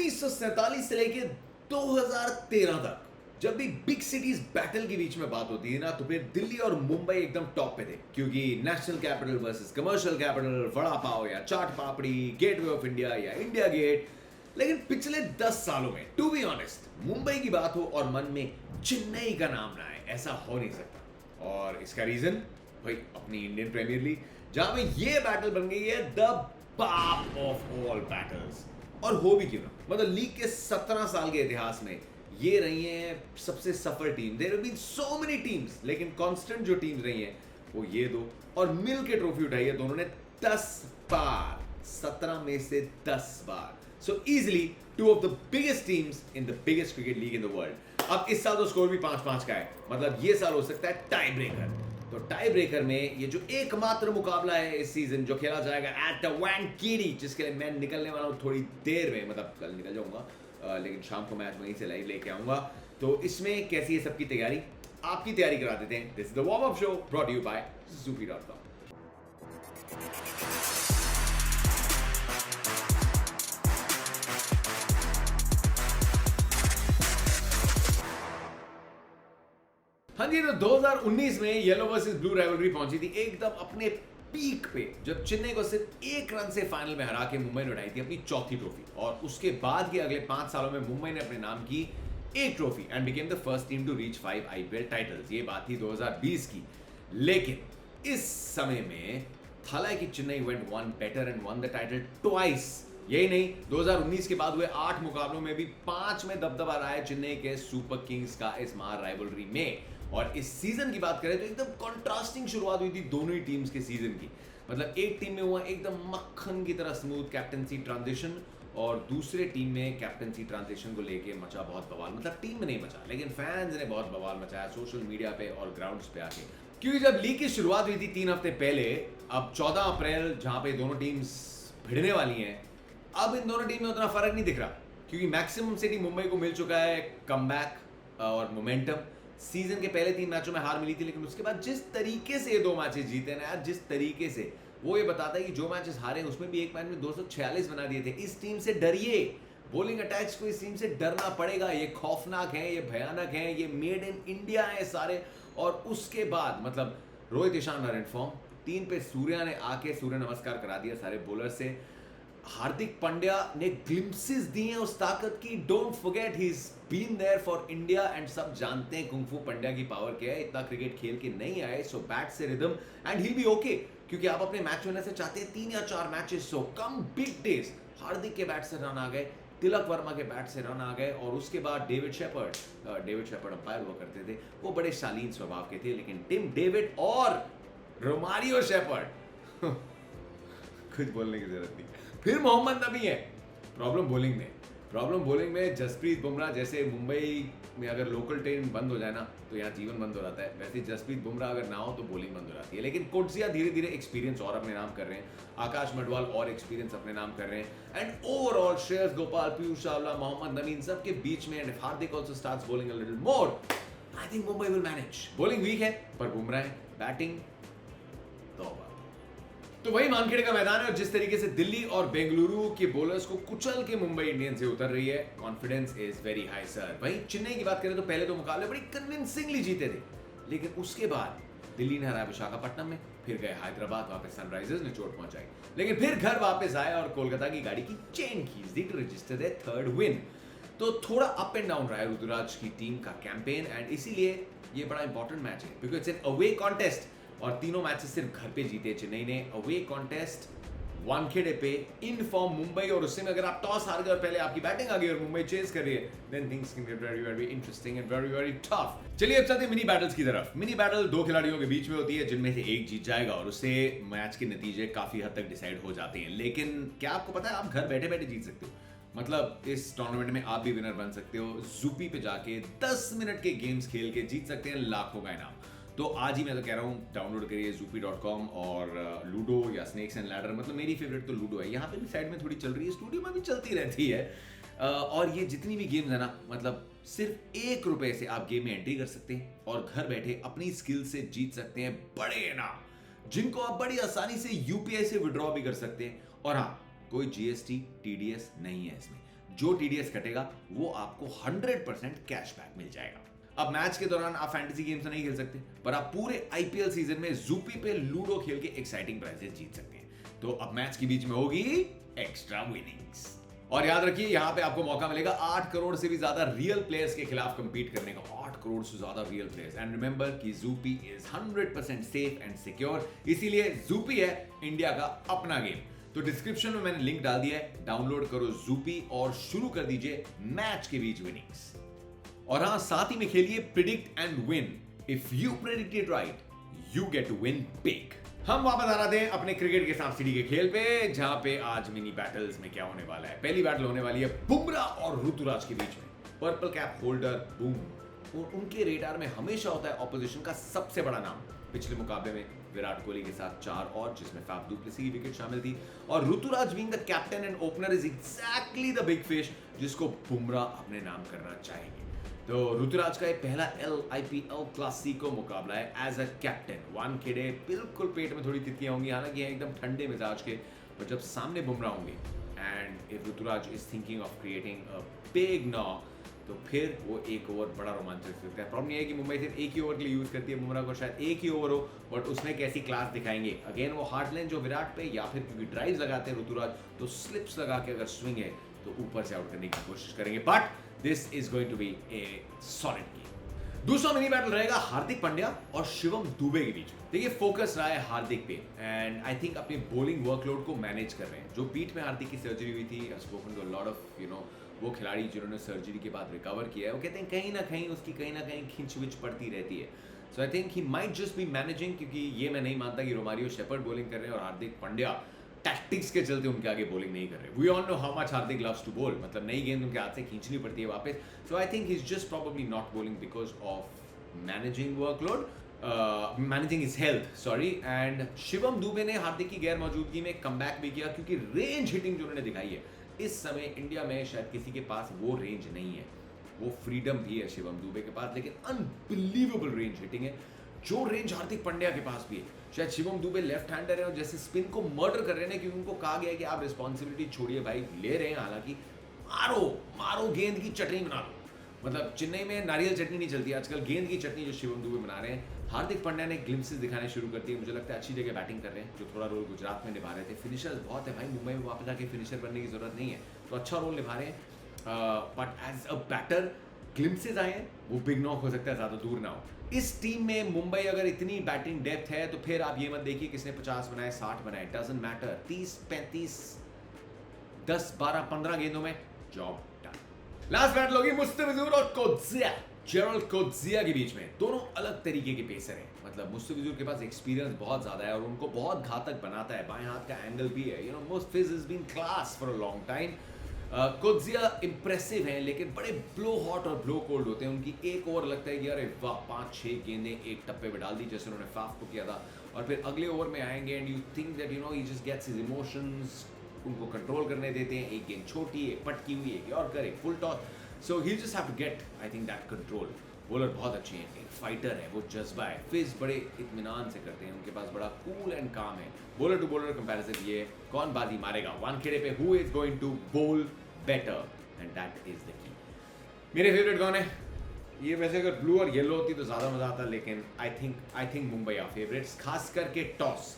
1947 से लेके 2013 तक जब भी बिग सिटीज बैटल के बीच में बात होती है ना, तो फिर दिल्ली और मुंबई एकदम टॉप पे थे, क्योंकि national capital versus commercial capital, vada pav या chaat papdi, gateway of India या इंडिया गेट। लेकिन पिछले 10 सालों में टू बी ऑनेस्ट, मुंबई की बात हो और मन में चेन्नई का नाम ना आए, ऐसा हो नहीं सकता। और इसका रीजन भाई अपनी इंडियन प्रीमियर लीग, जहां में ये बैटल बन गई है द बाप ऑफ ऑल बैटल्स। और हो भी क्यों ना, मतलब लीग के 17 साल के इतिहास में ये रही है सबसे सफल team. There have been so many teams, लेकिन कांस्टेंट जो टीम रही है वो ये दो, और मिल के ट्रॉफी उठाई है दोनों ने 10 बार, 17 में से 10 बार। So easily two of the biggest teams in the biggest cricket league in the world. अब इस साल तो स्कोर भी 5-5 का है, मतलब ये साल हो सकता है टाई ब्रेकर। तो टाई ब्रेकर में ये जो एकमात्र मुकाबला है इस सीजन जो खेला जाएगा एट द वानखेड़े, जिसके लिए मैं निकलने वाला हूं थोड़ी देर में, मतलब कल निकल जाऊंगा, लेकिन शाम को मैच वहीं से लाइव लेके आऊंगा। तो इसमें कैसी है सबकी तैयारी, आपकी तैयारी करा देते हैं। This is the warm up show brought you by zupi.com। हाँ जी, तो 2019 में येलो वर्सेस ब्लू राइवलरी पहुंची थी एकदम अपने पीक पे, जब चेन्नई को सिर्फ 1 रन से फाइनल में हरा के मुंबई ने उठाई थी अपनी चौथी ट्रॉफी। और उसके बाद के अगले 5 सालों में मुंबई ने अपने नाम की एक trophy and became the first team to reach 5 IPL titles. ये बात थी 2020 की। लेकिन इस समय में हालांकि Chennai went one better and one the title twice. यही नहीं, 2019 के बाद हुए 8 मुकाबलों में भी 5 में दबदबा रहा है चेन्नई के सुपर किंग्स का इस महा राइवलरी में। और इस सीजन की बात करें तो एकदम कंट्रास्टिंग शुरुआत हुई थी दोनों ही टीम्स के सीजन की। मतलब एक टीम में हुआ एकदम मक्खन की तरह स्मूथ कैप्टनसी ट्रांजिशन, और दूसरे टीम में कैप्टनसी ट्रांजिशन को लेके मचा बहुत बवाल। मतलब टीम में नहीं मचा, लेकिन फैंस ने बहुत बवाल मचाया सोशल मीडिया पे और ग्राउंड्स पे आके। क्योंकि जब लीग की शुरुआत हुई थी 3 हफ्ते पहले, अब 14 अप्रैल जहां पे दोनों टीम्स भिड़ने वाली हैं, अब इन दोनों टीम में उतना फर्क नहीं दिख रहा, क्योंकि मैक्सिमम सिटी मुंबई को मिल चुका है कमबैक और मोमेंटम। सीजन के पहले 3 मैचों में हार मिली थी, लेकिन उसके बाद जिस तरीके से ये 2 मैचेस जीते ना यार, जिस तरीके से, वो ये बताता है कि जो मैचेस हारे उसमें भी एक मैच में 246 बना दिए थे। इस टीम से डरिए, बॉलिंग अटैक्स को इस टीम से डरना पड़ेगा। ये खौफनाक है, ये भयानक है, ये मेड इन इंडिया है सारे। और उसके बाद मतलब Rohit Ishan are in form, 3 पे सूर्या ने आके सूर्य नमस्कार करा दिया सारे बॉलर से। हार्दिक पांड्या ने ग्लिम्पसेस दी हैं उस ताकत की। Don't forget he is been there for India, and सब जानते हैं कुंफू पांड्या की पावर क्या है। इतना क्रिकेट खेल के नहीं आए, सो बैट से rhythm and he be okay, क्योंकि आप अपने मैच विनर से चाहते हैं 3 या 4 मैचेस, सो कम बिग डेज। हार्दिक के बैट से रन आ गए, तिलक वर्मा के बैट से रन आ गए, और उसके बाद डेविड शेपर्ड अंपायर हुआ करते थे, वो बड़े शालीन स्वभाव के थे। लेकिन टिम डेविड और रोमारियो शेपर्ड कुछ बोलने की जरूरत नहीं। फिर मोहम्मद नबी है। प्रॉब्लम बॉलिंग में जसप्रीत बुमराह जैसे मुंबई में अगर लोकल ट्रेन बंद हो जाए ना, तो यहाँ जीवन बंद हो जाता है, वैसे जसप्रीत बुमराह अगर ना हो तो बॉलिंग बंद हो जाती है। लेकिन कोटसिया धीरे धीरे एक्सपीरियंस और अपने नाम कर रहे हैं, आकाश मडवाल और एक्सपीरियंस अपने नाम कर रहे हैं, एंड ओवरऑल श्रेयस गोपाल, पीयूष चावला, मोहम्मद नबी, इन सब के बीच में, and Hardik also starts bowling a little more, I think Mumbai will manage. Bowling weak है पर बुमराह है, बैटिंग तो वही वानखेड़े का मैदान है। और जिस तरीके से दिल्ली और बेंगलुरु के बॉलर्स को कुचल के मुंबई इंडियंस से उतर रही है, confidence is very high sir. वहीं चेन्नई की बात करें तो पहले 2 मुकाबले बड़ी कन्विंसिंगली जीते थे, लेकिन उसके बाद दिल्ली ने हराया विशाखापट्टनम में, फिर गए हैदराबाद, वहां पे सनराइजर्स ने चोट पहुंचाई, लेकिन फिर घर वापस आए और कोलकाता की गाड़ी की चेन खींच दी to register their 3rd win. तो थोड़ा अप एंड डाउन रहा है रुद्राज की टीम का कैंपेन, एंड इसीलिए ये बड़ा इंपॉर्टेंट मैच है, because it's an away contest, और तीनों मैचेस सिर्फ घर पे जीते चेन्नई ने। अवे कॉन्टेस्ट वानखेड़े पे, इन फॉर्म मुंबई, और उससे में अगर आप टॉस हार गए और पहले आपकी बैटिंग आ गई और मुंबई चेस कर रही है, then things can get very very interesting and very very tough. चलिए अब चलते हैं मिनी बैटल्स की तरफ। मिनी बैटल 2 खिलाड़ियों के बीच में होती है, जिनमें से एक जीत जाएगा, और उससे मैच के नतीजे काफी हद तक डिसाइड हो जाते हैं। लेकिन क्या आपको पता है आप घर बैठे बैठे जीत सकते हो? मतलब इस टूर्नामेंट में आप भी विनर बन सकते हो। ज़ूपी पे जाके 10 मिनट के गेम्स खेल के जीत सकते हैं लाखों का इनाम। तो आज ही मैं तो कह रहा हूँ डाउनलोड करिए zupi.com, और लूडो या स्नेक्स एंड लैडर, मतलब मेरी फेवरेट तो लूडो है, यहाँ पे भी साइड में थोड़ी चल रही है, स्टूडियो में भी चलती रहती है। और ये जितनी भी गेम्स है ना, मतलब सिर्फ 1 रुपए से आप गेम में एंट्री कर सकते हैं और घर बैठे अपनी स्किल से जीत सकते हैं बड़े इनाम, जिनको आप बड़ी आसानी से यूपीआई से विड्रॉ भी कर सकते हैं। और हाँ, कोई जीएसटी टीडीएस नहीं है इसमें। जो टीडीएस कटेगा वो आपको 100% कैशबैक मिल जाएगा। अब मैच के दौरान आप फैंटेसी गेम्स तो नहीं खेल सकते, पर आप पूरे आईपीएल सीजन में ज़ूपी पे लूडो खेल के एक्साइटिंग प्राइजेस जीत सकते हैं। तो अब मैच के बीच में होगी एक्स्ट्रा विनिंग्स। और याद रखिए, यहां पे आपको मौका मिलेगा 8 करोड़ से भी ज्यादा रियल प्लेयर्स के खिलाफ कंपीट करने का। 8 करोड़ से ज्यादा रियल प्लेयर्स। एंड रिमेंबर कि Zupee is 100% safe and secure, इसीलिए ज़ूपी है इंडिया का अपना गेम। तो डिस्क्रिप्शन में मैंने लिंक डाल दिया है, डाउनलोड करो ज़ूपी और शुरू कर दीजिए मैच के बीच विनिंग्स। और हाँ, साथ ही में खेलिए predict and win. If you predict it right, you get to win big. हम वापस आ रहे थे अपने क्रिकेट के सांप सीढ़ी के खेल पे, जहां पे आज मिनी बैटल्स में क्या होने वाला है। पहली बैटल होने वाली है बुमराह और ऋतुराज के बीच में। पर्पल कैप होल्डर बूम, और उनके रेडार में हमेशा होता है ऑपोजिशन का सबसे बड़ा नाम। पिछले मुकाबले में विराट कोहली के साथ 4 और, जिसमें फैफ डू प्लेसी की विकेट शामिल थी। और Ruturaj being the captain and opener is exactly the big fish जिसको बुमराह अपने नाम करना चाहेंगे। तो ऋतुराज का पहला आईपीएल क्लासिको मुकाबला है एज अ कैप्टन। वानखेड़े बिल्कुल पेट में थोड़ी तितलियां होंगी, हालांकि एकदम ठंडे मिजाज के, और जब सामने बुमराह होंगे and if Ruturaj is thinking of creating a big knock, तो फिर वो एक ओवर बड़ा रोमांचक सकता है। प्रॉब्लम ये है कि मुंबई सिर्फ एक ही ओवर के लिए यूज करती है बुमराह को, शायद एक ही ओवर हो, बट उसमें कैसी क्लास दिखाएंगे। अगेन वो हार्ड लाइन जो विराट पे, या फिर क्योंकि ड्राइव लगाते हैं ऋतुराज, तो स्लिप्स लगा के अगर स्विंग है तो ऊपर से आउट करने की कोशिश करेंगे। But this is going to be a solid game. दूसरा मिनी बैटल रहेगा हार्दिक पांड्या और शिवम दुबे के बीच। देखिए, फोकस रहा है हार्दिक पे, एंड आई थिंक अपने बॉलिंग वर्कलोड को मैनेज कर रहे हैं। जो पीठ में हार्दिक की सर्जरी हुई थी, spoken to a lot of वो खिलाड़ी जिन्होंने सर्जरी के बाद रिकवर किया है, वो कहते हैं कहीं ना कहीं खिंच विच पड़ती रहती है। So I think he might just be managing, क्योंकि ये मैं नहीं मानता कि रोमारियो शेपर्ड बॉलिंग कर रहे हैं और हार्दिक पांड्या टैक्टिक्स के चलते उनके आगे बॉलिंग नहीं कर रहे। We all know how much Hardik loves to bowl, मतलब नई गेंद उनके हाथ से खींचनी पड़ती है वापस। So I think he is just probably not bowling because of managing workload, managing his health, sorry. And Shivam Dube ने हार्दिक की गैर मौजूदगी में कमबैक भी किया, क्योंकि रेंज हिटिंग जो उन्होंने दिखाई है इस समय इंडिया में शायद किसी के पास वो रेंज नहीं है। वो फ्रीडम भी है शिवम दुबे के पास, लेकिन अनबिलीवेबल रेंज हिटिंग है, जो रेंज हार्दिक पांड्या के पास भी है। शायद शिवम दुबे लेफ्ट हैंडर है और जैसे स्पिन को मर्डर कर रहे हैं, क्योंकि उनको कहा गया है कि आप रिस्पॉन्सिबिलिटी छोड़िए भाई, ले रहे हैं हालांकि, मारो गेंद की चटनी बना लो। मतलब चेन्नई में नारियल चटनी नहीं चलती आजकल, गेंद की चटनी जो शिवम दुबे बना रहे हैं। हार्दिक पांड्या ने ग्लिम्सेस दिखाने शुरू कर दिए, मुझे लगता है अच्छी जगह बैटिंग कर रहे हैं, जो थोड़ा रोल गुजरात में निभा रहे थे। फिनिशर्स बहुत है भाई, मुंबई में वापस आके फिनिशर बनने की जरूरत नहीं है, तो अच्छा रोल निभा रहे हैं। But as a batter glimpses आए हैं, वो बिग नॉक हो सकता है, ज़्यादा दूर ना हो। इस टीम में मुंबई अगर इतनी बैटिंग डेप्थ है, तो फिर आप ये मत देखिए किसने 50 बनाए 60 बनाए, डजंट मैटर। 30 35 10 12 15 गेंदों में जॉब डन। लास्ट बैटल होगी मुस्तफिजुर और कोत्सिया, जेरल्ड कोत्सिया के बीच में। दोनों अलग तरीके के पेसर हैं, मतलब मुस्तफिजुर के पास एक्सपीरियंस बहुत ज्यादा है और उनको बहुत घातक बनाता है, बाएं हाथ का एंगल भी है। Mustafiz has been class for a long time. Coetzee impressive हैं, लेकिन बड़े ब्लो हॉट और ब्लो कोल्ड होते हैं। उनकी एक ओवर लगता है कि अरे वाह, 5-6 गेंदें एक टप्पे में डाल दी, जैसे उन्होंने फाफ को किया था, और फिर अगले ओवर में आएंगे and you think that he just gets his emotions, उनको कंट्रोल करने देते हैं। एक गेंद छोटी, एक पटकी हुई, एक यॉर्कर, एक full toss, so he just have to get I think that control. Bowler बहुत अच्छे हैं, एक फाइटर है, वो जज्बा है, फिज बड़े इत्मीनान से करते हैं, उनके पास बड़ा कूल एंड काम है। बॉलर टू बॉलर कंपैरिजन, ये कौन बाजी मारेगा वानखेड़े पे, हु इज गोइंग टू बोल better, and that is the key. मेरे फेवरेट कौन है? ये वैसे अगर ब्लू और येलो होती तो ज्यादा मजा आता, लेकिन I think Mumbai are favourites. खास करके टॉस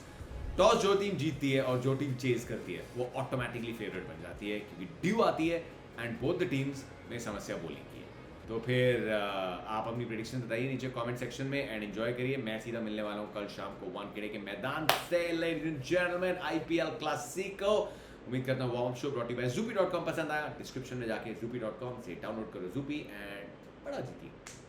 जो टीम जीतती है और जो टीम चेज करती है, वो ऑटोमेटिकली फेवरेट बन जाती है, क्योंकि ड्यू आती है एंड बोथ द टीम्स में समस्या बॉलिंग की है। तो फिर आप अपनी प्रेडिक्शन बताइए नीचे कमेंट सेक्शन में एंड एंजॉय करिए। मैं सीधा मिलने वाला हूँ कल शाम को वानखेड़े के मैदान से, ladies and gentleman, IPL clasico. उम्मीद करता हूँ warm show brought you by zupi.com पसंद आया। डिस्क्रिप्शन में जाके zupi.com से डाउनलोड करो zupi एंड बड़ा जीतिए।